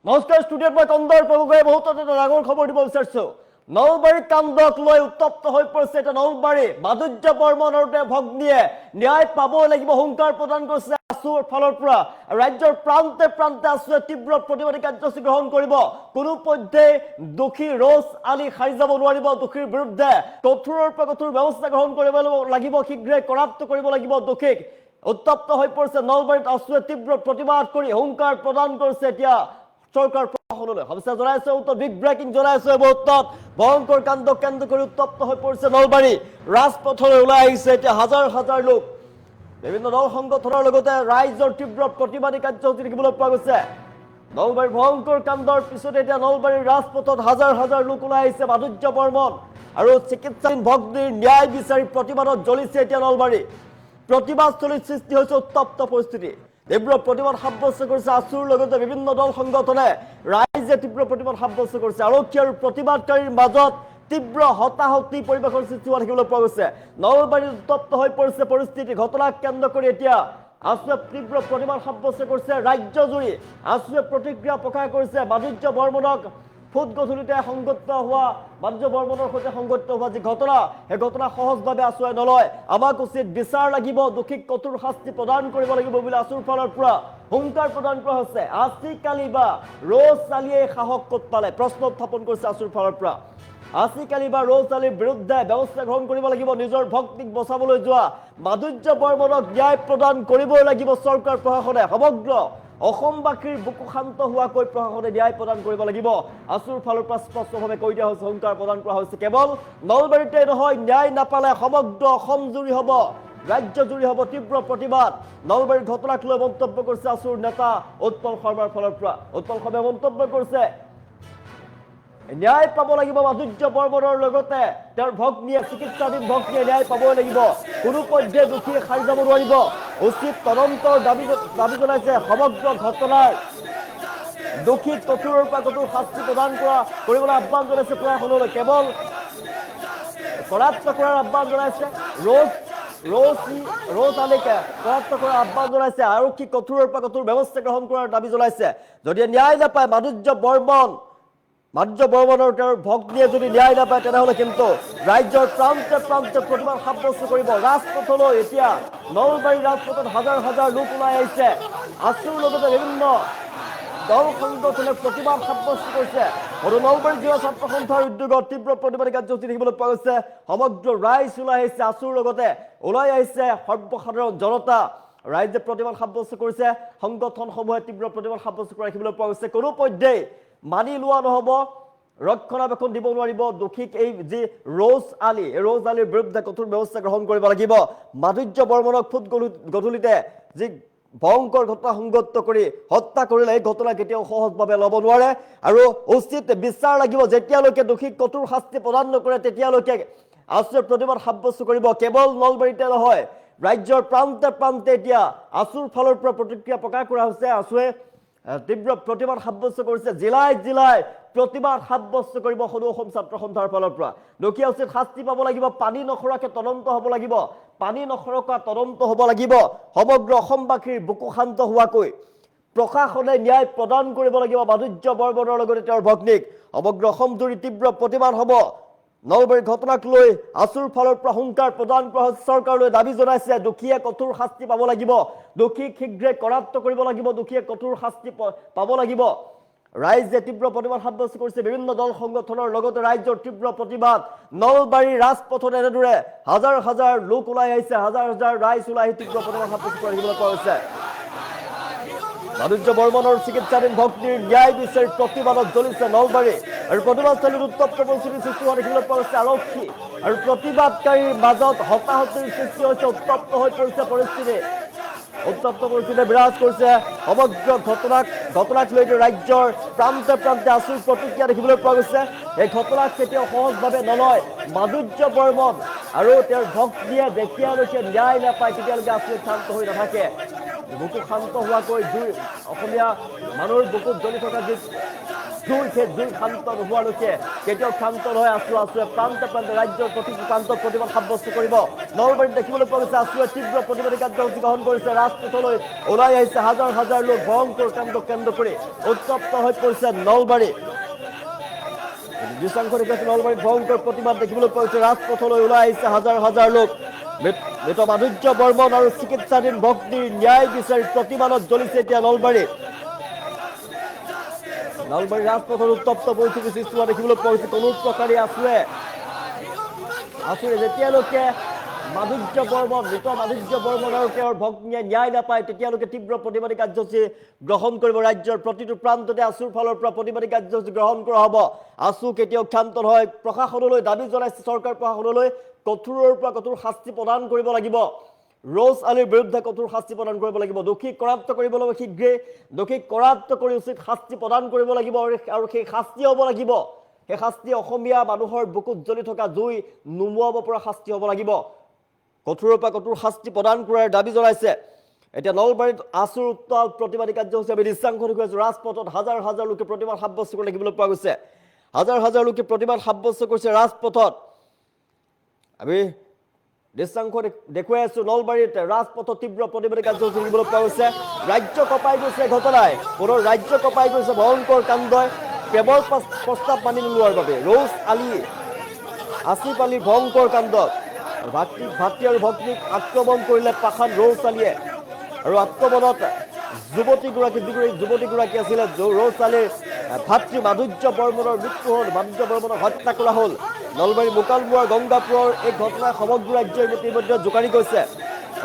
নমস্কাৰ ষ্টুডিঅ'ত মই কন্দৰ প্ৰভুৱে বহুত এটা ডাঙৰ খবৰ দিব বিচাৰিছো নলবাৰী কাণ্ডক লৈ উত্তপ্ত হৈ পৰিছে এটা নলবাৰী মাধুৰ্য বৰ্মন আৰু তেওঁৰ ভগ্নীয়ে ন্যায় পাব লাগিব হুংকাৰ প্ৰদান কৰিছে আসুৰ ফালৰ পৰা ৰাজ্যৰ প্ৰান্তে প্ৰান্তে আসুৰে তীব্ৰ প্ৰতিবাদী কাৰ্যসূচী গ্ৰহণ কৰিব কোনো পধ্যে দোষী ৰ'জ আলী সাৰি যাব নোৱাৰিব দোষীৰ বিৰুদ্ধে কঠোৰৰ পৰা কঠোৰ ব্যৱস্থা গ্ৰহণ কৰিব লাগিব শীঘ্ৰে কৰাপ্ত কৰিব লাগিব দোষীক উত্তপ্ত হৈ পৰিছে নলবাৰীত আসুৰে তীব্ৰ প্ৰতিবাদ কৰি হুংকাৰ প্ৰদান কৰিছে এতিয়া সৰকাৰ প্ৰশাসনলৈ সবিশেষ জনাইছে উত্তৰ বিগ ব্ৰেকিং জনাইছে উত্তপ ভয়ংকৰ কাণ্ডক কেন্দ্ৰ কৰি উত্তপ্ত হৈ পৰিছে নলবাৰী ৰাজপথলৈ ওলাই আহিছে এতিয়া হাজাৰ হাজাৰ লোক বিভিন্ন দল সংগঠনৰ লগতে ৰাইজৰ তীব্ৰ প্ৰতিবাদী কাৰ্যসূচী দেখিবলৈ পোৱা গৈছে নলবাৰীৰ ভয়ংকৰ কাণ্ডৰ পিছতে এতিয়া নলবাৰীৰ ৰাজপথত হাজাৰ হাজাৰ লোক ওলাই আহিছে মাধুৰ্য বৰ্মন আৰু চিকিৎসাধীন ভগ্নীৰ ন্যায় বিচাৰি প্ৰতিবাদত জ্বলিছে এতিয়া নলবাৰী প্ৰতিবাদস্থলীত সৃষ্টি হৈছে উত্তপ্ত পৰিস্থিতি তীব্ৰ প্ৰতিবাদ সাব্যস্ত কৰিছে আসুৰ লগতে বিভিন্ন দল সংগঠনে ৰাইজে তীব্ৰ প্ৰতিবাদ সাব্যস্ত কৰিছে আৰক্ষী আৰু প্ৰতিবাদকাৰীৰ মাজত তীব্ৰ হতাহতি পৰিৱেশৰ সৃষ্টি হোৱা দেখিবলৈ পোৱা গৈছে নলবাৰীত উত্তপ্ত হৈ পৰিছে পৰিস্থিতি ঘটনাক কেন্দ্ৰ কৰি এতিয়া আসুৰে তীব্ৰ প্ৰতিবাদ সাব্যস্ত কৰিছে ৰাজ্যজুৰি আসুৰে প্ৰতিক্ৰিয়া প্ৰকাশ কৰিছে মাধুৰ্য বৰ্মনক ফুট গধূলিতে সংগঠিত হোৱা মাধুৰ্য বৰ্মনৰ সৈতে সংগঠিত হোৱা যি ঘটনা সেই ঘটনা সহজভাৱে আসুৰে নলয় আমাক উচিত বিচাৰ লাগিব দোষীক কঠোৰ শাস্তি প্ৰদান কৰিব লাগিব বুলি আসুৰ ফালৰ পৰা হুংকাৰ প্ৰদান কৰা হৈছে আজিকালি বা ৰ'জ আলীয়ে সাহস ক'ত পালে প্ৰশ্ন উত্থাপন কৰিছে আসুৰ ফালৰ পৰা আজিকালি বা ৰ'জ আলীৰ বিৰুদ্ধে ব্যৱস্থা গ্ৰহণ কৰিব লাগিব নিজৰ ভক্তিক বচাবলৈ যোৱা মাধুৰ্য বৰ্মনক ন্যায় প্ৰদান কৰিবই লাগিব চৰকাৰ প্ৰশাসনে সমগ্ৰ অসমবাসীৰ বুকু শান্ত হোৱাকৈ প্ৰশাসনে ন্যায় প্ৰদান কৰিব লাগিব আসুৰ ফালৰ পৰা স্পষ্টভাৱে কৈ দিয়া হৈছে হুংকাৰ প্ৰদান কৰা হৈছে কেৱল নলবাৰীতে নহয় ন্যায় নাপালে সমগ্ৰ অসমজুৰি হ'ব ৰাজ্যজুৰি হ'ব তীব্ৰ প্ৰতিবাদ নলবাৰীৰ ঘটনাক লৈ মন্তব্য কৰিছে আসুৰ নেতা উৎপল শৰ্মাৰ ফালৰ পৰা উৎপল শৰ্মাই মন্তব্য কৰিছে ন্যায় পাব লাগিব মাধুৰ্য বৰ্মনৰ লগতে তেওঁৰ ভগ্নীয়ে চিকিৎসাধীন ভগ্নীয়ে ন্যায় পাবই লাগিব কোনো পধ্যে দোষীয়ে সাৰি যাব নোৱাৰিব উচিত তদন্তৰ দাবী জনাইছে সমগ্ৰ ঘটনাৰ দোষীক কঠোৰৰ পৰা কঠোৰ শাস্তি প্ৰদান কৰিবলৈ আহ্বান জনাইছে প্ৰশাসনলৈ কেৱল কৰাপ্ত কৰাৰ আহ্বান জনাইছে ৰ'জ আলীকে কৰাপ্ত কৰাৰ আহ্বান জনাইছে আৰক্ষী কঠোৰৰ পৰা কঠোৰ ব্যৱস্থা গ্ৰহণ কৰাৰ দাবী জনাইছে যদি ন্যায় নাপায় মাধুৰ্য বৰ্মনৰ তেওঁৰ ভগ্নীয়ে যদি ন্যায় নাপায় তেনেহ'লে কিন্তু ৰাজ্যৰ প্ৰান্তে প্ৰান্তে প্ৰতিবাদ সাব্যস্ত কৰিব ৰাজপথলৈ এতিয়া নলবাৰীৰ ৰাজপথত হাজাৰ হাজাৰ লোক ওলাই আহিছে আসুৰ লগতে বিভিন্ন দল সংগঠনে প্ৰতিবাদ সাব্যস্ত কৰিছে আৰু নলবাৰী জিলা ছাত্ৰ সন্থাৰ উদ্যোগত তীব্ৰ প্ৰতিবাদী কাৰ্যসূচী দেখিবলৈ পোৱা গৈছে সমগ্ৰ ৰাইজ ওলাই আহিছে আসুৰ লগতে ওলাই আহিছে সৰ্বসাধাৰণ জনতা ৰাইজে প্ৰতিবাদ সাব্যস্ত কৰিছে সংগঠনসমূহে তীব্ৰ প্ৰতিবাদ সাব্যস্ত কৰা দেখিবলৈ পোৱা গৈছে কোনো পধ্যেই মানি লোৱা নহ'ব ৰক্ষণাবেক্ষণ দিব নোৱাৰিব দোষীক এই যি ৰ'জ আলীৰ বিৰুদ্ধে কঠোৰ ব্যৱস্থা গ্ৰহণ কৰিব লাগিব মাধুৰ্য বৰ্মনক ফুট গধূলিতে যি ভয়ংকৰ ঘটনা সংঘটিত কৰি হত্যা কৰিলে এই ঘটনা কেতিয়াও সহজভাৱে ল'ব নোৱাৰে আৰু উচিত বিচাৰ লাগিব যেতিয়ালৈকে দোষীক কঠোৰ শাস্তি প্ৰদান নকৰে তেতিয়ালৈকে আসুৰে প্ৰতিবাদ সাব্যস্ত কৰিব কেৱল নলবাৰীতে নহয় ৰাজ্যৰ প্ৰান্তে প্ৰান্তে এতিয়া আসুৰ ফালৰ পৰা প্ৰতিক্ৰিয়া প্ৰকাশ কৰা হৈছে আসুৰে তীব্ৰ প্ৰতিবাদ সাব্যস্ত কৰিছে জিলাই জিলাই প্ৰতিবাদ সাব্যস্ত কৰিব সদৌ অসম ছাত্ৰ সন্থাৰ ফালৰ পৰা দোষী উচিত শাস্তি পাব লাগিব পানী নখৰাকে তদন্ত হ'ব লাগিব পানী নখৰকা তদন্ত হ'ব লাগিব সমগ্ৰ অসমবাসীৰ বুকু শান্ত হোৱাকৈ প্ৰশাসনে ন্যায় প্ৰদান কৰিব লাগিব মাধুৰ্য বৰ্মনৰ লগতে তেওঁৰ ভগ্নীক সমগ্ৰ অসমজুৰি তীব্ৰ প্ৰতিবাদ হ'ব নলবাৰীৰ ঘটনাক লৈ আসুৰ ফালৰ পৰা হুংকাৰ প্ৰদান কৰা হৈছে চৰকাৰলৈ দাবী জনাইছে দোষীয়ে কঠোৰ শাস্তি পাব লাগিব দোষীক শীঘ্ৰে কৰাপ্ত কৰিব লাগিব দোষীয়ে কঠোৰ শাস্তি পাব লাগিব ৰাইজে তীব্ৰ প্ৰতিবাদ সাব্যস্ত কৰিছে বিভিন্ন দল সংগঠনৰ লগতে ৰাজ্যৰ তীব্ৰ প্ৰতিবাদ নলবাৰীৰ ৰাজপথত এনেদৰে হাজাৰ হাজাৰ লোক ওলাই আহিছে হাজাৰ হাজাৰ ৰাইজ ওলাই আহি তীব্ৰ প্ৰতিবাদ সাব্যস্ত কৰা দেখিবলৈ পোৱা গৈছে মাধুৰ্য বৰ্মনৰ চিকিৎসাধীন ভগ্নীৰ ন্যায় বিচাৰি প্ৰতিবাদত জ্বলিছে নলবাৰী আৰু প্ৰতিবাদস্থলীত উত্তপ্ত পৰিস্থিতিৰ সৃষ্টি হোৱা দেখিবলৈ পোৱা গৈছে আৰক্ষী আৰু প্ৰতিবাদকাৰীৰ মাজত হতাহতিৰ সৃষ্টি হৈছে উত্তপ্ত হৈ পৰিছে পৰিস্থিতি উত্তপ্ত পৰিস্থিতি বিৰাজ কৰিছে সমগ্ৰ ঘটনাক লৈ ৰাজ্যৰ প্ৰান্তে প্ৰান্তে আসুৰ প্ৰতিক্ৰিয়া দেখিবলৈ পোৱা গৈছে এই ঘটনাক কেতিয়াও সহজভাৱে নলয় মাধুৰ্য বৰ্মন আৰু তেওঁৰ ভগ্নীয়ে যেতিয়ালৈকে ন্যায় নাপায় তেতিয়ালৈকে আসুৰে শান্ত হৈ নাথাকে বুকু শান্ত হোৱাকৈ জুই অসমীয়া মানুহৰ বুকুত জ্বলি থকা জুই সেই জুই শান্ত নোহোৱালৈকে কেতিয়াও শান্ত নহয় আছুৱে প্ৰান্তে প্ৰান্তে ৰাজ্যৰ প্ৰতিটো প্ৰান্তত প্ৰতিবাদ সাব্যস্ত কৰিব। নলবাৰীত দেখিবলৈ পোৱা গৈছে আছুৱে তীব্ৰ প্ৰতিবাদী কাৰ্যসূচী গ্ৰহণ কৰিছে। ৰাজপথলৈ ওলাই আহিছে হাজাৰ হাজাৰ লোক। ভয়ংকৰ কাণ্ডক কেন্দ্ৰ কৰি উত্তপ্ত হৈ পৰিছে নলবাৰী। দৃশ্যাংশ দেখুৱাইছে নলবাৰীত ভয়ংকৰ প্ৰতিবাদ দেখিবলৈ পোৱা গৈছে। ৰাজপথলৈ ওলাই আহিছে হাজাৰ হাজাৰ লোক। মৃত মাধুৰ্য বৰ্মন আৰু চিকিৎসাধীন ভগ্নীৰ ন্যায় বিচাৰি প্ৰতিবাদত জ্বলিছে এতিয়া নলবাৰী। নলবাৰী ৰাজপথত উত্তপ্ত পৰিস্থিতি সৃষ্টি হোৱা দেখিবলৈ পোৱা গৈছে। কোনো প্ৰকাৰে আছুৱে যেতিয়ালৈকে মাধুৰ্য বৰ্মন মৃত মাধুৰ্য বৰ্মন আৰু তেওঁৰ ভগ্নীয়ে ন্যায় নাপায় তেতিয়ালৈকে তীব্ৰ প্ৰতিবাদী কাৰ্যসূচী গ্ৰহণ কৰিব। ৰাজ্যৰ প্ৰতিটো প্ৰান্ততে আছুৰ ফালৰ পৰা প্ৰতিবাদী কাৰ্যসূচী গ্ৰহণ কৰা হ'ব। আছু কেতিয়াও ক্ষান্ত নহয়। প্ৰশাসনলৈ দাবী জনাইছে চৰকাৰ প্ৰশাসনলৈ কঠোৰৰ পৰা কঠোৰ শাস্তি প্ৰদান কৰিব লাগিব। ৰ'জ আলীৰ বিৰুদ্ধে কঠোৰ শাস্তি প্ৰদান কৰিব লাগিব। দোষীক কৰায়ত্ব কৰিব লাগিব শীঘ্ৰেই। দোষীক কৰায়ত্ব কৰি উচিত শাস্তি প্ৰদান কৰিব লাগিব আৰু সেই শাস্তি হ'ব লাগিব। সেই শাস্তি অসমীয়া মানুহৰ বুকুত জ্বলি থকা জুই নুমুৱাব পৰা শাস্তি হ'ব লাগিব। কঠোৰৰ পৰা কঠোৰ শাস্তি প্ৰদান কৰাৰ দাবী জনাইছে। এতিয়া নলবাৰীত আছুৰ উত্তাল প্ৰতিবাদী কাৰ্যসূচী আমি দৃশ্যাংশ দেখুৱাইছোঁ। ৰাজপথত হাজাৰ হাজাৰ লোকে প্ৰতিবাদ সাব্যস্ত কৰি দেখিবলৈ পোৱা গৈছে। হাজাৰ হাজাৰ লোকে প্ৰতিবাদ সাব্যস্ত কৰিছে ৰাজপথত। আমি দৃশ্যাংশ দেখুৱাই আছো নলবাৰীত ৰাজপথত তীব্ৰ প্ৰতিবাদী কাৰ্যসূচী দেখিবলৈ পোৱা গৈছে। ৰাজ্য কঁপাই গৈছে ঘটনাই। পুনৰ ৰাজ্য কঁপাই গৈছে ভয়ংকৰ কাণ্ডই। প্ৰেমৰ প্ৰস্তাৱ মানি নোলোৱাৰ বাবে ৰ'জ আলী আসিফ আলীৰ ভয়ংকৰ কাণ্ডত ভাতৃ আৰু ভগ্নীক আক্ৰমণ কৰিলে পাখান ৰ'জ আলীয়ে। আৰু আক্ৰমণত যুৱতীগৰাকী আছিলে ৰ'জ আলীৰ ভাতৃ মাধুৰ্য বৰ্মনৰ মৃত্যু হ'ল। মাধুৰ্য বৰ্মনক হত্যা কৰা হ'ল। নলবাৰী মোকালমোৱাৰ গংগাপুৰৰ এই ঘটনাই সমগ্ৰ ৰাজ্যৰ ইতিমধ্যে জোকাৰি গৈছে।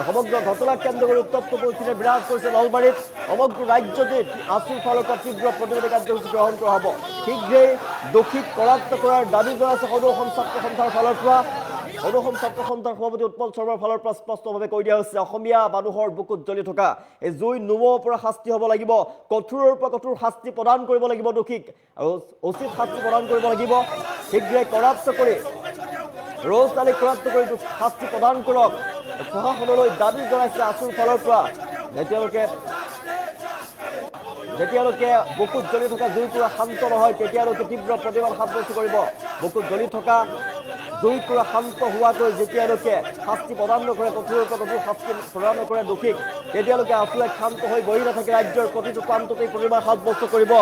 সমগ্ৰ ঘটনাক কেন্দ্ৰ কৰি উত্তপ্ত পৰিস্থিতি বিৰাজ কৰিছে নলবাৰীত। সমগ্ৰ ৰাজ্যতে আছুৰ ফালৰ পৰা তীব্ৰ প্ৰতিবাদী কাৰ্যসূচী গ্ৰহণ কৰা হ'ব। শীঘ্ৰেই দোষীক কৰায়ত্ব কৰাৰ দাবী জনাইছে সদৌ অসম ছাত্ৰ সন্থাৰ ফালৰ পৰা। সদৌ অসম ছাত্ৰ সন্থাৰ সভাপতি উৎপল শৰ্মাৰ ফালৰ পৰা স্পষ্টভাৱে কৈ দিয়া হৈছে অসমীয়া মানুহৰ বুকুত জ্বলি থকা এই জুই নুমুৱাব পৰা শাস্তি হ'ব লাগিব। কঠোৰৰ পৰা কঠোৰ শাস্তি প্ৰদান কৰিব লাগিব দোষীক আৰু উচিত শাস্তি প্ৰদান কৰিব লাগিব। শীঘ্ৰে কৰায়ত্ব কৰি ৰ'জ আলীক কৰায়ত্ব কৰি শাস্তি প্ৰদান কৰক। প্ৰশাসনলৈ দাবী জনাইছে আছুৰ ফালৰ পৰা। যেতিয়ালৈকে বুকুত জ্বলি থকা জুইকুৰা শান্ত নহয় তেতিয়ালৈকে তীব্ৰ প্ৰতিবাদ সাব্যস্ত কৰিব। বুকুত জ্বলি থকা জুইকুৰা শান্ত হোৱাকৈ যেতিয়ালৈকে শাস্তি প্ৰদান নকৰে কঠোৰৰ পৰা কঠোৰ শাস্তি প্ৰদান নকৰে দোষীক তেতিয়ালৈকে আছুৱে শান্ত হৈ বহি নাথাকে। ৰাজ্যৰ প্ৰতিটো প্ৰান্ততেই প্ৰতিবাদ সাব্যস্ত কৰিব।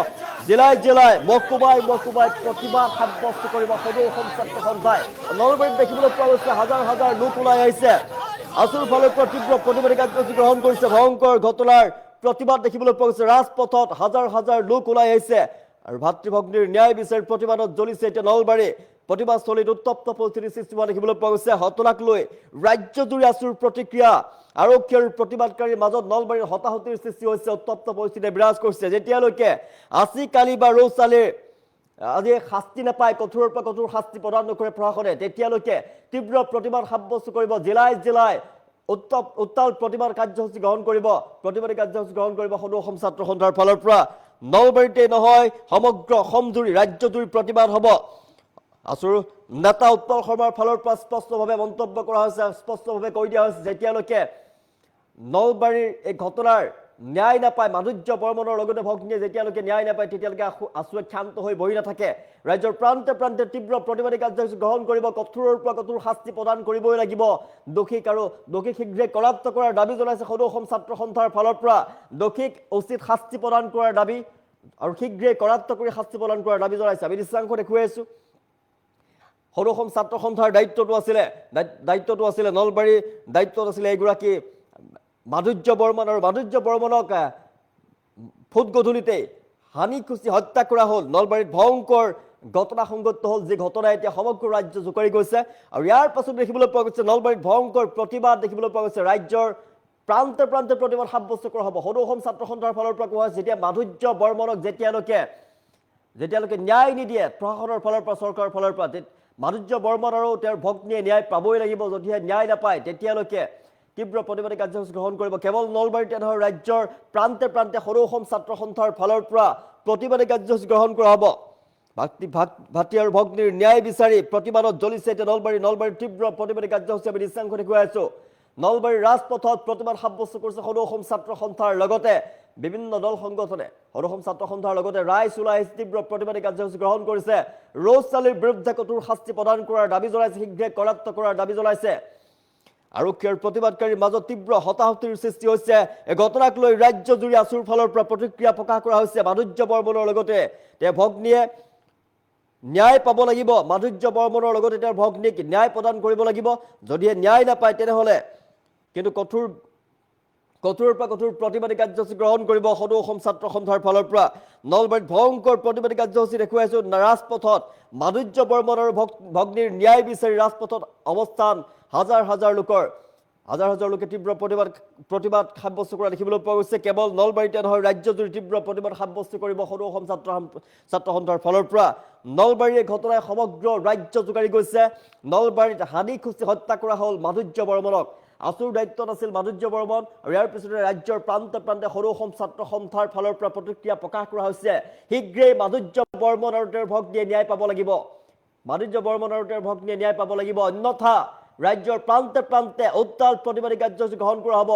জিলায় জিলায় মহকুমাই মহকুমাই প্ৰতিবাদ সাব্যস্ত কৰিব সদৌ অসম ছাত্ৰ সন্থাই। নলবাৰীত দেখিবলৈ পোৱা গৈছে হাজাৰ হাজাৰ লোক ওলাই আহিছে। আছুৰ ফালৰ পৰা তীব্ৰ প্ৰতিবাদী কাৰ্যসূচী গ্ৰহণ কৰিছে। ভয়ংকৰ ঘটনাৰ প্ৰতিবাদ দেখিবলৈ পোৱা গৈছে। ৰাজপথত হাজাৰ হাজাৰ লোক ওলাই আহিছে আৰু ভাতৃ ভগ্নীৰ ন্যায় বিচাৰি প্ৰতিবাদত জ্বলিছে এতিয়া নলবাৰী। প্ৰতিবাদস্থলীত উত্তপ্ত পৰিস্থিতিৰ সৃষ্টি হোৱা দেখিবলৈ পোৱা গৈছে। ঘটনাক লৈ ৰাজ্যজুৰি আছুৰ প্ৰতিক্ৰিয়া। আৰক্ষী আৰু প্ৰতিবাদকাৰীৰ মাজত নলবাৰীৰ হতাহতিৰ সৃষ্টি হৈছে। উত্তপ্ত পৰিস্থিতিয়ে বিৰাজ কৰিছে। যেতিয়ালৈকে আসিফ আলী বা ৰ'জ আলীৰ আজি শাস্তি নাপায় কঠোৰৰ পৰা কঠোৰ শাস্তি প্ৰদান নকৰে প্ৰশাসনে তেতিয়ালৈকে তীব্ৰ প্ৰতিবাদ সাব্যস্ত কৰিব। জিলায় জিলায় উত্তাল প্ৰতিবাদ কাৰ্যসূচী গ্ৰহণ কৰিব। প্ৰতিবাদী কাৰ্যসূচী গ্ৰহণ কৰিব সদৌ অসম ছাত্ৰ সন্থাৰ ফালৰ পৰা। নলবাৰীতে নহয় সমগ্ৰ অসমজুৰি ৰাজ্যজুৰি প্ৰতিবাদ হ'ব। আছুৰ নেতা উৎপল শৰ্মাৰ ফালৰ পৰা স্পষ্টভাৱে মন্তব্য কৰা হৈছে। স্পষ্টভাৱে কৈ দিয়া হৈছে যেতিয়ালৈকে নলবাৰীৰ এই ঘটনাৰ ন্যায় নাপায় মাধুৰ্য বৰ্মনৰ লগতে ভগ্নীয়ে যেতিয়ালৈকে ন্যায় নাপায় তেতিয়ালৈকে আছুৱে ক্ষান্ত হৈ বহি নাথাকে। ৰাজ্যৰ প্ৰান্তে প্ৰান্তে তীব্ৰ প্ৰতিবাদী কাৰ্যসূচী গ্ৰহণ কৰিব। কঠোৰৰ পৰা কঠোৰ শাস্তি প্ৰদান কৰিবই লাগিব দোষীক আৰু দোষীক শীঘ্ৰে কৰায়ত্ব কৰাৰ দাবী জনাইছে সদৌ অসম ছাত্ৰ সন্থাৰ ফালৰ পৰা। দোষীক উচিত শাস্তি প্ৰদান কৰাৰ দাবী আৰু শীঘ্ৰে কৰায়ত্ব কৰি শাস্তি প্ৰদান কৰাৰ দাবী জনাইছে। আমি দৃশ্যাংশ দেখুৱাই আছো। সদৌ অসম ছাত্ৰ সন্থাৰ দায়িত্বটো আছিলে নলবাৰীৰ দায়িত্বত আছিলে এইগৰাকী মাধুৰ্য বৰ্মন আৰু মাধুৰ্য বৰ্মনক ফুট গধূলিতেই হানিখুচি হত্যা কৰা হ'ল। নলবাৰীত ভয়ংকৰ ঘটনা সংঘটিত হ'ল যি ঘটনাই এতিয়া সমগ্ৰ ৰাজ্য জোকাৰি গৈছে। আৰু ইয়াৰ পাছত দেখিবলৈ পোৱা গৈছে নলবাৰীত ভয়ংকৰ প্ৰতিবাদ দেখিবলৈ পোৱা গৈছে। ৰাজ্যৰ প্ৰান্তে প্ৰান্তে প্ৰতিবাদ সাব্যস্ত কৰা হ'ব। সদৌ অসম ছাত্ৰ সন্থাৰ ফালৰ পৰা কোৱা হৈছে যেতিয়া মাধুৰ্য বৰ্মনক যেতিয়ালৈকে ন্যায় নিদিয়ে প্ৰশাসনৰ ফালৰ পৰা চৰকাৰৰ ফালৰ পৰা মাধুৰ্য বৰ্মন আৰু তেওঁৰ ভগ্নীয়ে ন্যায় পাবই লাগিব। যদিহে ন্যায় নাপায় তেতিয়ালৈকে তীব্ৰ প্ৰতিবাদী কাৰ্যসূচী গ্ৰহণ কৰিব। কেৱল নলবাৰীতে নহয় ৰাজ্যৰ প্ৰান্তে প্ৰান্তে সদৌ অসম ছাত্ৰ সন্থাৰ ফালৰ পৰা প্ৰতিবাদী কাৰ্যসূচী গ্ৰহণ কৰা হ'ব। ভাতৃ আৰু ভগ্নীৰ ন্যায় বিচাৰি প্ৰতিবাদত জ্বলিছে এতিয়া নলবাৰীৰ তীব্ৰ প্ৰতিবাদী কাৰ্যসূচী আমি দৃশ্যাংশ দেখুৱাই আছো। নলবাৰীৰ ৰাজপথত প্ৰতিবাদ সাব্যস্ত কৰিছে সৰু অসম ছাত্ৰ সন্থাৰ লগতে বিভিন্ন দল সংগঠনে। সৰু অসম ছাত্ৰ সন্থাৰ লগতে ৰাইজ ওলাই তীব্ৰ প্ৰতিবাদী কাৰ্যসূচী গ্ৰহণ কৰিছে। ৰ'জ চালিৰ বিৰুদ্ধে কঠোৰ শাস্তি প্ৰদান কৰাৰ দাবী জনাইছে, শীঘ্ৰে কৰায়ত্ব কৰাৰ দাবী জনাইছে। আৰক্ষী আৰু প্ৰতিবাদকাৰীৰ মাজত তীব্ৰ হতাহতিৰ সৃষ্টি হৈছে। এই ঘটনাক লৈ ৰাজ্যজুৰি আছুৰ ফালৰ পৰা প্ৰতিক্ৰিয়া প্ৰকাশ কৰা হৈছে। মাধুৰ্য বৰ্মনৰ লগতে তেওঁ ভগ্নীয়ে ন্যায় পাব লাগিব। মাধুৰ্য বৰ্মনৰ লগতে তেওঁৰ ভগ্নীক ন্যায় প্ৰদান কৰিব লাগিব। যদিহে ন্যায় নাপায় তেনেহ'লে কিন্তু কঠোৰ পৰা কঠোৰ প্ৰতিবাদী কাৰ্যসূচী গ্ৰহণ কৰিব সৰু অসম ছাত্ৰ সন্থাৰ ফালৰ পৰা। নলবাৰীত ভয়ংকৰ প্ৰতিবাদী কাৰ্যসূচী দেখুৱাইছো ৰাজপথত। মাধুৰ্য বৰ্মন আৰু ভগ্নীৰ ন্যায় বিচাৰি ৰাজপথত অৱস্থান হাজাৰ হাজাৰ লোকে তীব্ৰ প্ৰতিবাদ সাব্যস্ত কৰা দেখিবলৈ পোৱা গৈছে। কেৱল নলবাৰীতে নহয়, ৰাজ্যজুৰি তীব্ৰ প্ৰতিবাদ সাব্যস্ত কৰিব সৰু অসম ছাত্ৰ সন্থাৰ ফালৰ পৰা। নলবাৰীৰ ঘটনাই সমগ্ৰ ৰাজ্য জোকাৰি গৈছে। নলবাৰীত হানি খুচি হত্যা কৰা হ'ল মাধুৰ্য বৰ্মনক। আছুৰ দায়িত্বত আছিল মাধুৰ্য বৰ্মন আৰু ইয়াৰ পিছতে ৰাজ্যৰ প্ৰান্তে প্ৰান্তে সৰু অসম ছাত্ৰ সন্থাৰ ফালৰ পৰা প্ৰতিক্ৰিয়া প্ৰকাশ কৰা হৈছে। শীঘ্ৰেই মাধুৰ্য বৰ্মন আৰু তেওঁৰ ভগ্নীয়ে ন্যায় পাব লাগিব। মাধুৰ্য বৰ্মন আৰু তেওঁৰ ভগ্নীয়ে ন্যায় পাব লাগিব, অন্যথা ৰাজ্যৰ প্ৰান্তে প্ৰান্তে উত্তাল প্ৰতিবাদী কাৰ্যসূচী গ্ৰহণ কৰা হ'ব।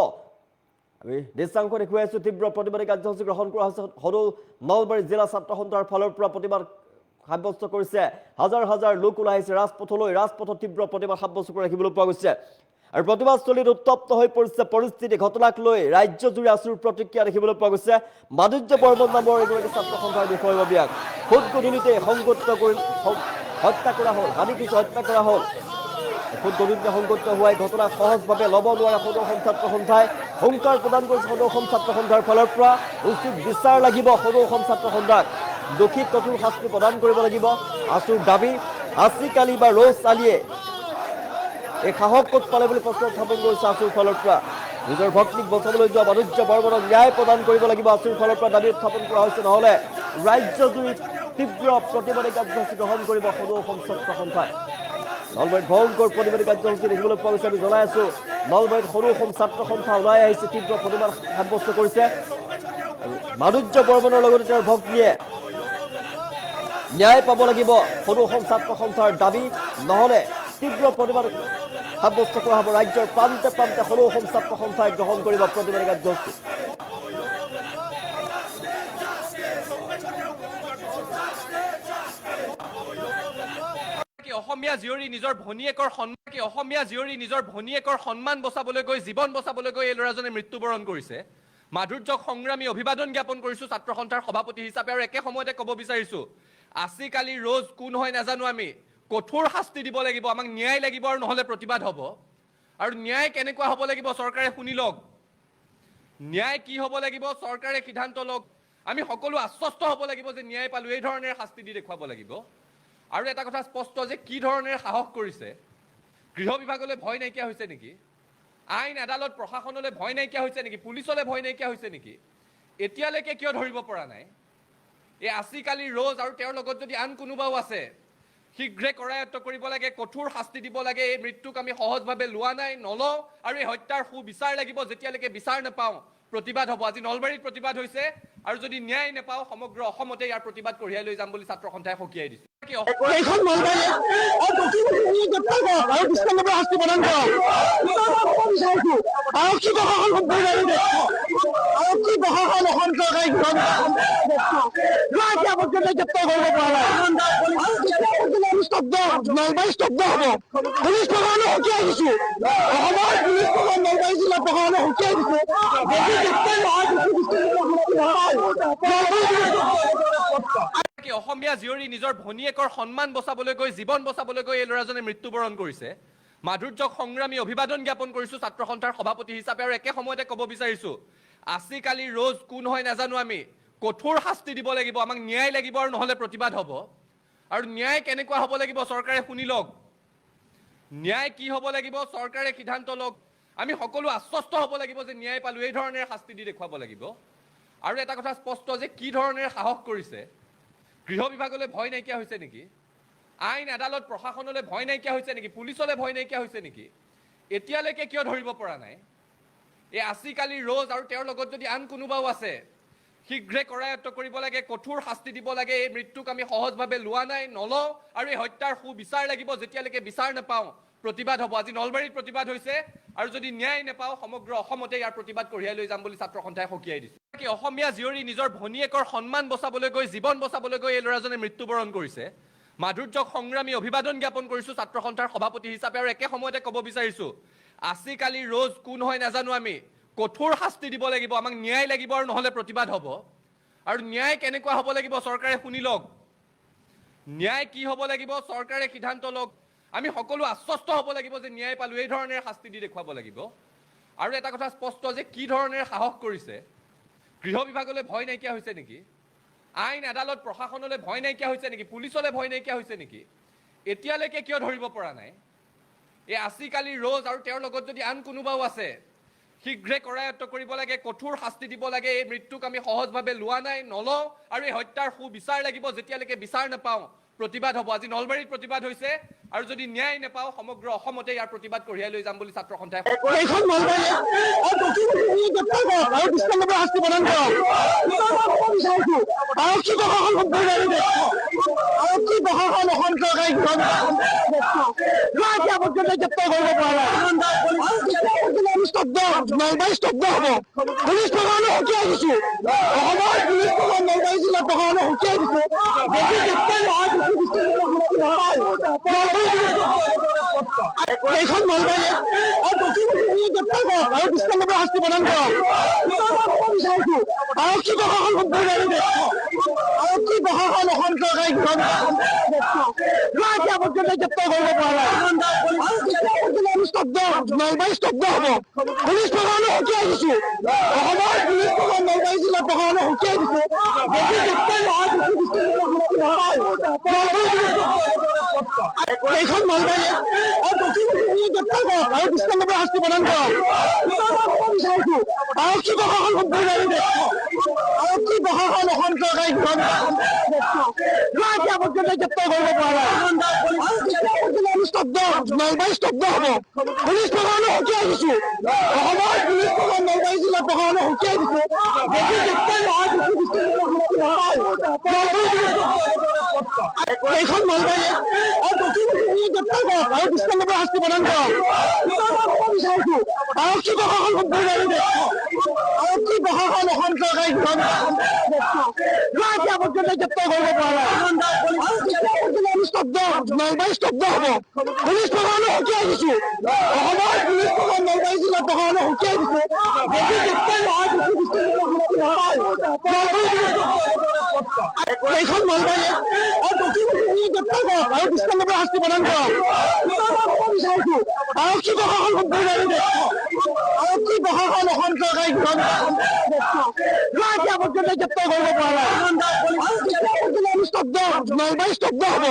আমি দৃশ্যাংশ দেখুৱাই আছো। তীব্ৰ প্ৰতিবাদী কাৰ্যসূচী গ্ৰহণ কৰা হৈছে। সৰু নলবাৰী জিলা ছাত্ৰ সন্থাৰ ফালৰ পৰা প্ৰতিবাদ সাব্যস্ত কৰিছে। হাজাৰ হাজাৰ লোক ওলাই আহিছে ৰাজপথলৈ। ৰাজপথত তীব্ৰ প্ৰতিবাদ সাব্যস্ত কৰা দেখিবলৈ পোৱা গৈছে। আৰু প্ৰতিবাদস্থলীত উত্তপ্ত হৈ পৰিছে পৰিস্থিতি। ঘটনাক লৈ ৰাজ্যজুৰি আছুৰ প্ৰতিক্ৰিয়া দেখিবলৈ পোৱা গৈছে। মাধুৰ্য বৰ্মন নামৰ এগৰাকী ছাত্ৰ সন্থাৰ বিষয়ববীয়াক খুদ গধূলিতে সংগঠিত কৰি হত্যা কৰা হ'ল, হানি খুচি হত্যা কৰা হ'ল। খুদ গধূলিতে সংগঠিত হোৱাই ঘটনা সহজভাৱে ল'ব নোৱাৰা সৰু অসম ছাত্ৰ সন্থাই হুংকাৰ প্ৰদান কৰিছে। সৰু অসম ছাত্ৰ সন্থাৰ ফালৰ পৰা উচিত বিচাৰ লাগিব সৰু অসম ছাত্ৰ সন্থাক। দোষীক কঠোৰ শাস্তি প্ৰদান কৰিব লাগিব আছুৰ দাবী। আজিকালি বা ৰ'জ আলিয়ে এই সাহস ক'ত পালে বুলি প্ৰশ্ন উত্থাপন কৰিছে আছুৰ ফালৰ পৰা। নিজৰ ভগ্নীক বচাবলৈ যোৱা মাধুৰ্য বৰ্মনক ন্যায় প্ৰদান কৰিব লাগিব আছুৰ ফালৰ পৰা দাবী উত্থাপন কৰা হৈছে। নহ'লে ৰাজ্যজুৰি তীব্ৰ প্ৰতিবাদী কাৰ্যসূচী গ্ৰহণ কৰিব সৰু অসম ছাত্ৰ সন্থাই। নলবাৰীত ভয়ংকৰ প্ৰতিবাদী কাৰ্যসূচী দেখিবলৈ পোৱা গৈছে। আমি জনাই আছো নলবাৰীত সৰু অসম ছাত্ৰ সন্থা ওলাই আহিছে, তীব্ৰ প্ৰতিবাদ সাব্যস্ত কৰিছে। মাধুৰ্য বৰ্মনৰ লগতে তেওঁৰ ভগ্নীয়ে ন্যায় পাব লাগিব সৰু অসম ছাত্ৰ সন্থাৰ দাবী, নহ'লে তীব্ৰ প্ৰতিবাদ সাব্যস্ত কৰা হ'ব। ৰাজ্যৰ প্ৰান্তে প্ৰান্তে সৰু অসম ছাত্ৰ সন্থাই গ্ৰহণ কৰিব প্ৰতিবাদী কাৰ্যসূচী। অসমীয়া জীয়ৰী নিজৰ ভনীয়েকৰ সন্মান বচাবলৈ গৈ, জীৱন বচাবলৈ গৈ এই ল'ৰাজনে মৃত্যুবৰণ কৰিছে। মাধুৰ্যক সংগ্ৰামী অভিবাদন জ্ঞাপন কৰিছো ছাত্ৰ সন্থাৰ সভাপতি হিচাপে। আৰু একে সময়তে ক'ব বিচাৰিছো, আজিকালি ৰ'জ কোন হয় নাজানো আমি, কঠোৰ শাস্তি দিব লাগিব। আমাক ন্যায় লাগিব আৰু নহ'লে প্ৰতিবাদ হ'ব। আৰু ন্যায় কেনেকুৱা হ'ব লাগিব চৰকাৰে শুনি লওক। ন্যায় কি হ'ব লাগিব চৰকাৰে সিদ্ধান্ত লওক। আমি সকলো আশ্বস্ত হ'ব লাগিব যে ন্যায় পালো, এই ধৰণেৰে শাস্তি দি দেখুৱাব লাগিব। আৰু এটা কথা স্পষ্ট যে কি ধৰণেৰে সাহস কৰিছে। গৃহ বিভাগলৈ ভয় নাইকিয়া হৈছে নেকি? আইন আদালত প্ৰশাসনলৈ ভয় নাইকিয়া হৈছে নেকি? পুলিচলৈ ভয় নাইকিয়া হৈছে নেকি? এতিয়ালৈকে কিয় ধৰিব পৰা নাই? এই আজিকালি ৰ'জ আৰু তেওঁৰ লগত যদি আন কোনোবাও আছে, শীঘ্ৰে কৰায়ত্ব কৰিব লাগে, কঠোৰ শাস্তি দিব লাগে। এই মৃত্যুক আমি সহজভাৱে লোৱা নাই, নলওঁ। আৰু এই হত্যাৰ সুবিচাৰ লাগিব। যেতিয়ালৈকে বিচাৰ নাপাওঁ প্ৰতিবাদ হ'ব। আজি নলবাৰীত প্ৰতিবাদ হৈছে, আৰু যদি ন্যায় নাপাওঁ সমগ্ৰ অসমতে ইয়াৰ প্ৰতিবাদ কঢ়িয়াই লৈ যাম বুলি ছাত্ৰ সন্থাই সকীয়াই দিছে। নলবাৰী স্তব্ধ হ'ব। পুলিচ প্ৰশাসনে সকীয়াই দিছো। অসমৰ পুলিচ প্ৰশাসন নলবাৰী জিলা প্ৰশাসনে সকীয়াই দিছে। অসমীয়া জীয়ৰী নিজৰ ভনীয়েকৰ সন্মান বচাবলৈ গৈ, জীৱন বচাবলৈ গৈ এই ল'ৰাজনে মৃত্যুবৰণ কৰিছে। মাধুৰ্যক সংগ্ৰামী অভিবাদন জ্ঞাপন কৰিছো ছাত্ৰ সন্থাৰ সভাপতি হিচাপে। আৰু একে সময়তে ক'ব বিচাৰিছো, আজিকালি ৰ'জ কোন হয় নাজানো আমি, কঠোৰ শাস্তি দিব লাগিব। আমাক ন্যায় লাগিব আৰু নহ'লে প্ৰতিবাদ হ'ব। আৰু ন্যায় কেনেকুৱা হ'ব লাগিব চৰকাৰে শুনি লওক। ন্যায় কি হ'ব লাগিব চৰকাৰে সিদ্ধান্ত লওক। আমি সকলো আশ্বস্ত হ'ব লাগিব যে ন্যায় পালো, এই ধৰণেৰে শাস্তি দি দেখুৱাব লাগিব। আৰু এটা কথা স্পষ্ট যে কি ধৰণেৰে সাহস কৰিছে। গৃহ বিভাগলৈ ভয় নাইকিয়া হৈছে নেকি? আইন আদালত প্ৰশাসনলৈ ভয় নাইকিয়া হৈছে নেকি? পুলিচলৈ ভয় নাইকিয়া হৈছে নেকি? এতিয়ালৈকে কিয় ধৰিব পৰা নাই? এই আজিকালি ৰ'জ আৰু তেওঁৰ লগত যদি আন কোনোবাও আছে, শীঘ্ৰে কৰায়ত্ব কৰিব লাগে, কঠোৰ শাস্তি দিব লাগে। এই মৃত্যুক আমি সহজভাৱে লোৱা নাই, নলওঁ। আৰু এই হত্যাৰ সুবিচাৰ লাগিব। যেতিয়ালৈকে বিচাৰ নাপাওঁ প্ৰতিবাদ হ'ব। আজি নলবাৰীত প্ৰতিবাদ হৈছে আৰু যদি ন্যায় নাপাওঁ সমগ্ৰ অসমতে ইয়াৰ প্ৰতিবাদ কঢ়িয়াই লৈ যাম বুলি ছাত্ৰ সন্থাই সকীয়াই দিছে। অসমীয়া জীয়ৰী নিজৰ ভনীয়েকৰ সন্মান বচাবলৈ গৈ জীৱন বচাবলৈ গৈ এই ল'ৰাজনে মৃত্যুবৰণ কৰিছে। মাধুৰ্যক সংগ্ৰামী অভিবাদন জ্ঞাপন কৰিছোঁ ছাত্ৰ সন্থাৰ সভাপতি হিচাপে আৰু একে সময়তে ক'ব বিচাৰিছোঁ আজিকালি ৰ'জ কোন হয় নাজানো আমি কঠোৰ শাস্তি দিব লাগিব, আমাক ন্যায় লাগিব আৰু নহ'লে প্ৰতিবাদ হ'ব। আৰু ন্যায় কেনেকুৱা হ'ব লাগিব চৰকাৰে শুনি লওক, ন্যায় কি হ'ব লাগিব চৰকাৰে সিদ্ধান্ত লওক। আমি সকলো আশ্বস্ত হ'ব লাগিব যে ন্যায় পালোঁ, এই ধৰণেৰে শাস্তি দি দেখুৱাব লাগিব। আৰু এটা কথা স্পষ্ট যে কি ধৰণেৰে সাহস কৰিছে, গৃহ বিভাগলৈ ভয় নাইকিয়া হৈছে নেকি, আইন আদালত প্ৰশাসনলৈ ভয় নাইকিয়া হৈছে নেকি, পুলিচলৈ ভয় নাইকিয়া হৈছে নেকি, এতিয়ালৈকে কিয় ধৰিব পৰা নাই? এই আজিকালি ৰ'জ আৰু তেওঁৰ লগত যদি আন কোনোবাও আছে শীঘ্ৰে কৰায়ত্ব কৰিব লাগে, কঠোৰ শাস্তি দিব লাগে। এই মৃত্যুক আমি সহজভাৱে লোৱা নাই, নলওঁ আৰু এই হত্যাৰ সুবিচাৰ লাগিব। যেতিয়ালৈকে বিচাৰ নাপাওঁ প্ৰতিবাদ হ'ব। আজি নলবাৰীত প্ৰতিবাদ হৈছে আৰু যদি ন্যায় নাপাওঁ সমগ্ৰ অসমতে ইয়াৰ প্ৰতিবাদ কঢ়িয়াই লৈ যাম বুলি ছাত্ৰ সন্থাই এইখন নলবাৰী আৰু দৃষ্টান্তমূলক শাস্তি প্ৰদান কৰক। আৰক্ষী প্ৰশাসন আৰক্ষী প্ৰশাসন অসম চৰকাৰে পৰ্যন্ত গ্ৰেপ্তাৰ কৰিব পৰা নাই। স্তব্ধ, নলবাৰী স্তব্ধ হ'ব। পুলিচ প্ৰশাসনে সকীয়াই দিছোঁ, অসমৰ পুলিচ প্ৰশাসন নলবাৰী জিলা প্ৰশাসনে সকীয়াই দিছোঁ। এইখন নলবাৰী আৰু দৃষ্টান্তমূলক শাস্তি প্ৰদান কৰক। আৰক্ষী প্ৰশাসন আৰক্ষী প্ৰশাসন অসম চৰকাৰে পৰ্যন্ত গ্ৰেপ্তাৰ কৰিব পৰা নাই। স্তব্ধ, নলবাৰী স্তব্ধ হ'ব। পুলিচ প্ৰশাসনে সকীয়াই দিছোঁ, অসমৰ পুলিচ প্ৰশাসন নলবাৰী জিলা প্ৰশাসনে সকীয়াই দিছোঁ। এইখন নলবাৰী আৰু দৃষ্টান্তমূলক শাস্তি প্ৰদান কৰক। আৰক্ষী প্ৰশাসন আৰক্ষী প্ৰশাসন অসম চৰকাৰে পৰ্যন্ত গ্ৰেপ্তাৰ কৰিব পৰা নাই। স্তব্ধ, নলবাৰী স্তব্ধ হ'ব। পুলিচ প্ৰশাসনে সকীয়াই দিছোঁ, অসমৰ পুলিচ প্ৰশাসন নলবাৰী জিলা প্ৰশাসনে সকীয়াই দিছোঁ। এইখন নলবাৰী আৰু দৃষ্টান্তমূলক শাস্তি প্ৰদান কৰক। আৰক্ষী প্ৰশাসন আৰক্ষী প্ৰশাসন অসম চৰকাৰে পৰ্যন্ত গ্ৰেপ্তাৰ কৰিব পৰা নাই। স্তব্ধ, নলবাৰী স্তব্ধ হ'ব। পুলিচ প্ৰশাসনে সকীয়াই দিছোঁ, অসমৰ পুলিচ প্ৰশাসন নলবাৰী জিলা প্ৰশাসনে সকীয়াই দিছোঁ। এইখন নলবাৰী আৰু দৃষ্টান্তমূলক শাস্তি প্ৰদান কৰক। আৰক্ষী প্ৰশাসন আৰক্ষী প্ৰশাসন অসম চৰকাৰে পৰ্যন্ত গ্ৰেপ্তাৰ কৰিব পৰা নাই। স্তব্ধ, নলবাৰী স্তব্ধ হ'ব।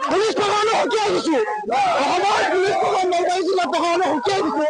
পুলিচ প্ৰশাসনে সকীয়াই দিছোঁ, অসমৰ পুলিচ প্ৰশাসন নলবাৰী জিলা প্ৰশাসনে সকীয়াই দিছোঁ।